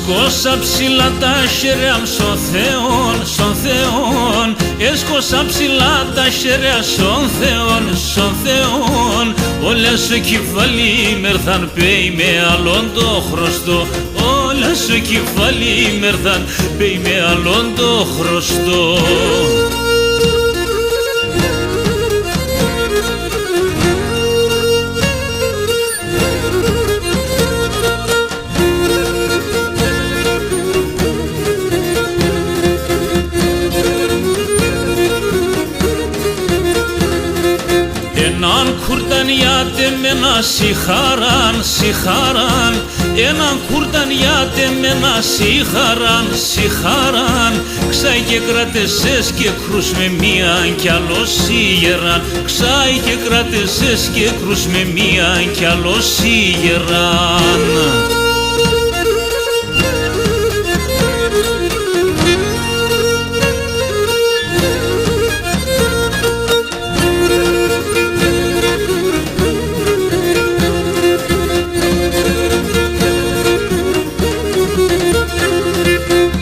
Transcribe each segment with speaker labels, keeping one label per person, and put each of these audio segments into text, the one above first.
Speaker 1: Έσκωσα ψηλά τα χέρια στον Θεόν, έσκωσα ψηλά τα χέρια στον Θεόν, όλα στο κεφάλι μερθαν πέι με άλλον το χρωστό, όλα στο κεφάλι μερθαν πέι με άλλον το χρωστό. Έναν Κούρταν γιατί μένα σιχάραν, έναν Κούρταν γιατί μένα σιχάραν, ξάι και κρατεσές και κρούς με μίαν κι άλλο σίγεραν, ξάι και κρατεσές και κρούς με μίαν κι άλλο σίγεραν.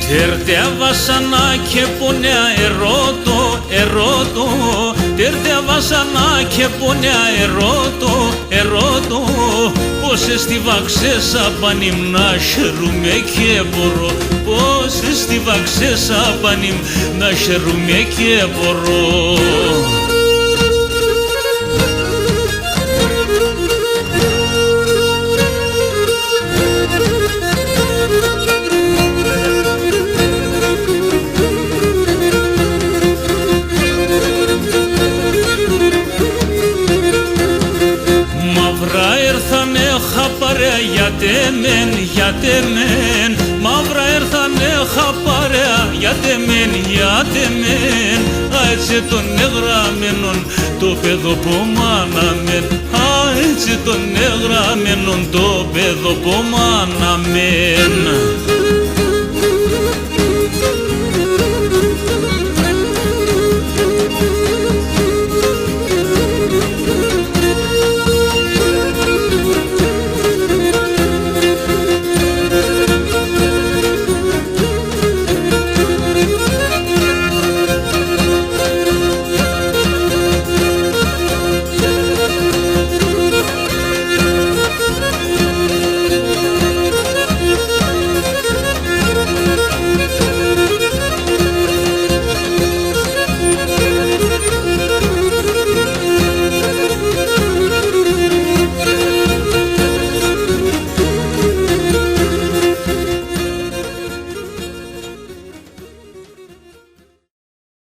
Speaker 1: Τέρτια βασανά και πονέα ερωτώ, τέρτια βασανά και πονέα ερωτώ, πως στη βαξέσα πανίμ να χαιρούμε και μπορώ, πως στη βαξέσα πανίμ να χαιρούμε και μπορώ. Μαύρα έρθανε χαπαρέα γιατί μεν, μαύρα έρθανε χαπαρέα γιατί μεν, έτσι τον εγγραμμένον το παιδοπομάναμεν, έτσι τον εγγραμμένον το παιδοπομάναμεν.